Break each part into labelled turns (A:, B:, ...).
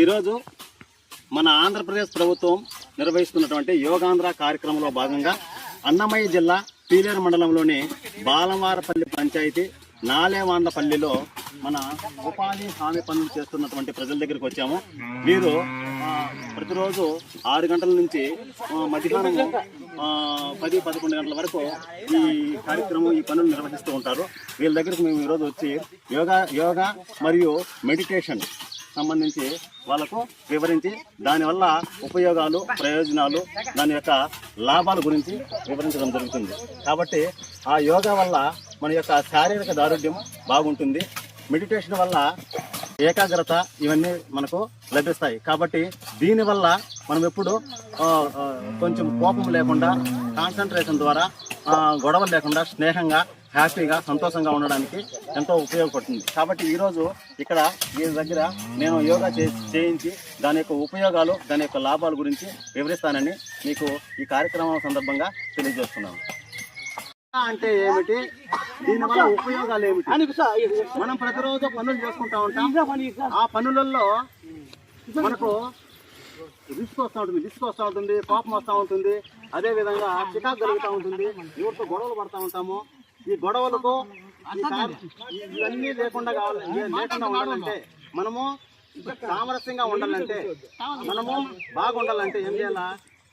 A: ఈరోజు మన ఆంధ్రప్రదేశ్ ప్రభుత్వం నిర్వహిస్తున్నటువంటి యోగాంధ్ర కార్యక్రమంలో భాగంగా అన్నమయ్య జిల్లా పీలేరు మండలంలోని బాలవారపల్లి పంచాయతీ నాలేవాండ్లపల్లిలో మన ఉపాధి హామీ పనులు చేస్తున్నటువంటి ప్రజల దగ్గరికి వచ్చాము. వీరు ప్రతిరోజు 6 గంటల నుంచి మధ్యాహ్నం 10-11 గంటల వరకు ఈ కార్యక్రమం ఈ పనులు నిర్వహిస్తూ ఉంటారు. వీళ్ళ దగ్గరికి మేము ఈరోజు వచ్చి యోగా మరియు మెడిటేషన్ సంబంధించి వాళ్ళకు వివరించి దానివల్ల ఉపయోగాలు, ప్రయోజనాలు, దాని యొక్క లాభాల గురించి వివరించడం జరుగుతుంది. కాబట్టి ఆ యోగా వల్ల మన యొక్క శారీరక దారుఢ్యం బాగుంటుంది. మెడిటేషన్ వల్ల ఏకాగ్రత ఇవన్నీ మనకు లభిస్తాయి. కాబట్టి దీనివల్ల మనం ఎప్పుడు కొంచెం కోపం లేకుండా, కాన్సన్ట్రేషన్ ద్వారా గొడవలు లేకుండా స్నేహంగా, హ్యాపీగా, సంతోషంగా ఉండడానికి ఎంతో ఉపయోగపడుతుంది. కాబట్టి ఈరోజు ఇక్కడ వీరి దగ్గర నేను యోగా చేయించి దాని యొక్క ఉపయోగాలు, దాని యొక్క లాభాల గురించి వివరిస్తానని మీకు ఈ కార్యక్రమం సందర్భంగా తెలియజేస్తున్నాను. అంటే ఏమిటి, దీనివల్ల ఉపయోగాలు ఏమిటి? మనం ప్రతిరోజు పనులు చేసుకుంటా ఉంటాం. ఆ పనులలో మనకు విసుగు వస్తూ ఉంటుంది, కోపం వస్తూ ఉంటుంది, అదేవిధంగా చికాకు కలుగుతూ ఉంటుంది, ఎవరితో గొడవలు పడుతూ ఉంటాము. ఈ గొడవలకు ఇవన్నీ లేకుండా ఉండాలంటే, మనము సామరస్యంగా ఉండాలంటే, మనము బాగుండాలంటే ఏం చేయాలా?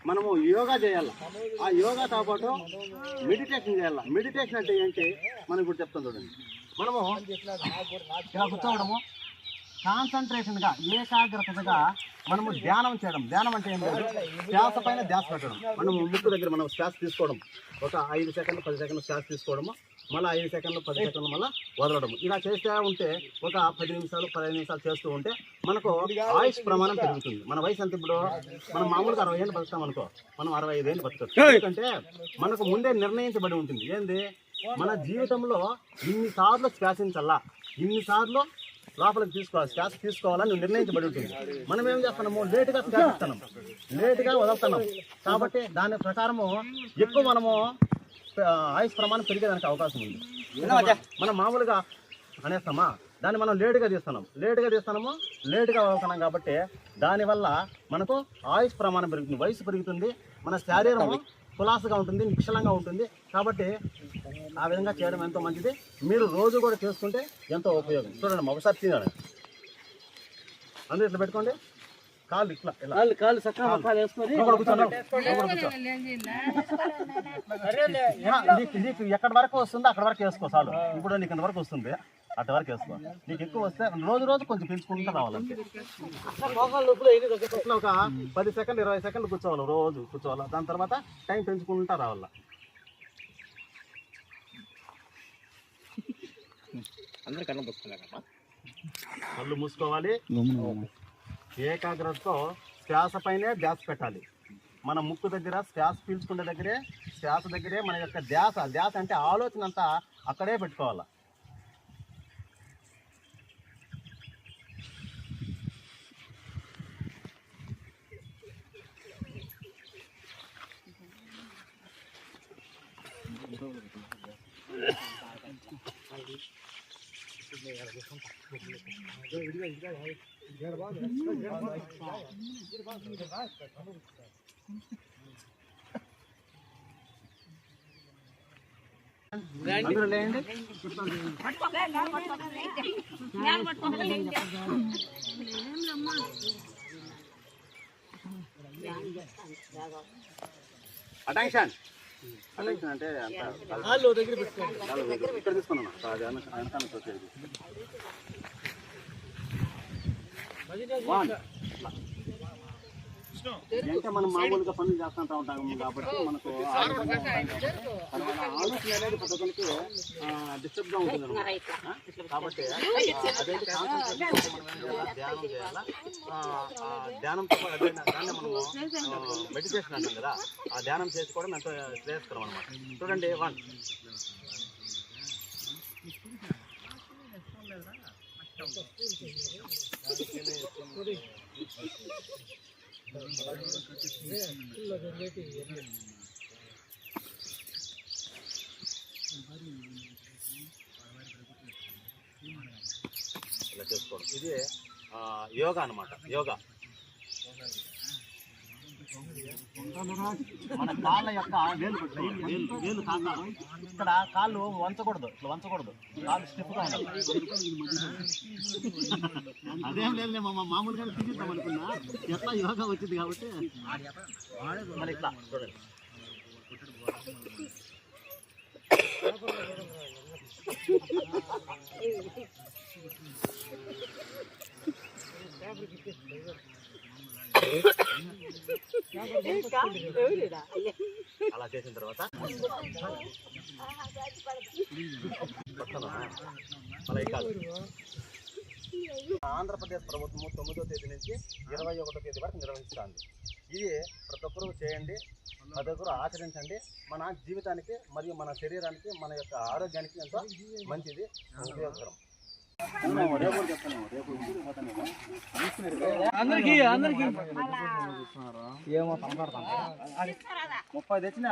A: మనము యోగా చేయాలి. ఆ యోగాతో పాటు మెడిటేషన్ చేయాలి. మెడిటేషన్ అంటే ఏంటి మనం ఇప్పుడు చెప్తాం చూడండి. మనము ఇలా కూర్చోవడము, కాన్సన్ట్రేషన్గా, ఏకాగ్రతగా మనము ధ్యానం చేయడం. ధ్యానం అంటే ఏం లేదు, శ్వాస పైన ధ్యాస పెట్టడం. మనము ముక్కు దగ్గర మనం శ్వాస తీసుకోవడం, ఒక 5 సెకండ్లు 10 సెకండ్లు శ్వాస తీసుకోవడము, మళ్ళీ 5 సెకండ్లు 10 సెకండ్లు మళ్ళీ వదలడం. ఇలా చేస్తూ ఉంటే ఒక 10 నిమిషాలు 15 నిమిషాలు చేస్తూ ఉంటే మనకు ఆయుష్ ప్రమాణం పెరుగుతుంది. మన వయసు ఎంత ఇప్పుడు? మనం మామూలుగా 60 ఏళ్ళు బతుకుతాం అనుకో, మనం 65 ఏళ్ళు బతుకుతాం. ఎందుకంటే మనకు ముందే నిర్ణయించబడి ఉంటుంది. ఏంది, మన జీవితంలో ఇన్నిసార్లు శ్వాసించాలా, ఇన్నిసార్లు లోపలికి తీసుకోవాలి, శ్వాస తీసుకోవాలని నిర్ణయించబడి ఉంటుంది. మనం ఏం చేస్తున్నాము, లేటుగా శ్వాసిస్తున్నాం, లేటుగా వదులుతున్నాం. కాబట్టి దాని ప్రకారము ఎక్కువ మనము ఆయుష్ ప్రమాణం పెరిగేదానికి అవకాశం ఉంది. మనం మామూలుగా అనేస్తామా, దాన్ని మనం లేటుగా తీస్తున్నాము, లేటుగా వదులుతున్నాం. కాబట్టి దానివల్ల మనకు ఆయుష్ ప్రమాణం పెరుగుతుంది, వయసు పెరుగుతుంది, మన శరీరం కులాసగా ఉంటుంది, నిక్షలంగా ఉంటుంది. కాబట్టి ఆ విధంగా చేయడం ఎంతో మంచిది. మీరు రోజు కూడా చేసుకుంటే ఎంతో ఉపయోగం. చూడండి, ఒకసారి తినాలి, అందరూ ఇట్లా పెట్టుకోండి, కాళ్ళు ఇట్లా కాళ్ళు చక్కగా వేసుకొని నీకు ఎక్కడి వరకు వస్తుందో అక్కడ వరకు వేసుకో చాలు. ఇప్పుడు నీకు ఇంత వరకు వస్తుంది, అటు వరకు వేసుకో. నీకు ఎక్కువ వస్తే రోజు కొంచెం పెంచుకుంటూ రావాలంటే ఇట్లా ఒక 10 సెకండ్లు 20 సెకండ్లు కూర్చోవాలి, రోజు కూర్చోవాలి. దాని తర్వాత టైం పెంచుకుంటూ రావాల. కళ్ళు మూసుకోవాలి, ఏకాగ్రతతో శ్వాస పైనే ధ్యాస పెట్టాలి. మన ముక్కు దగ్గర శ్వాస పీల్చుకునే దగ్గరే, శ్వాస దగ్గరే మన యొక్క ధ్యాస అంటే ఆలోచన అంతా అక్కడే పెట్టుకోవాలి. అందరూ లేండి. అటెన్షన్ అంటే ఇక్కడ తీసుకున్నాను. అంటే మనం మామూలుగా పనులు చేస్తూ ఉంటాము కాబట్టి మనకు ఆలోచన అనేది పద్ధతులకి డిస్టర్బ్గా ఉంటుంది అనమాట. కాబట్టి అదైతే ధ్యానం చేయాలా, ధ్యానంతో దాన్ని మనము మెడిటేషన్ అంటాం కదా, ఆ ధ్యానం చేసుకోవడం ఎంతో శ్రేయస్కరం అనమాట. చూడండి, 1 ఇలా చేసుకోవడం. ఇది యోగా అన్నమాట. యోగా మన కాళ్ళ యొక్క వేలు తాకాలి. ఇక్కడ కాళ్ళు వంచకూడదు, ఇట్లా వంచకూడదు, కాళ్ళు స్టిఫ్గా ఉండాలి. అదేం లేదు, మామూలుగా తీసిద్దాం అనుకున్నా, ఎట్లా యోగా వచ్చింది కాబట్టి మళ్ళీ ఇట్లా చూడండి. అలా చేసిన తర్వాత ఆంధ్రప్రదేశ్ ప్రభుత్వము 9వ తేదీ నుంచి 21వ తేదీ వరకు నిర్వహిస్తుంది. ఇది ప్రతి ఒక్కరూ చేయండి, ప్రతి ఒక్కరూ ఆచరించండి. మన జీవితానికి మరియు మన శరీరానికి, మన యొక్క ఆరోగ్యానికి ఎంతో మంచిది, ఉపయోగకరం. అందరికి ఏమో 30 తెచ్చిన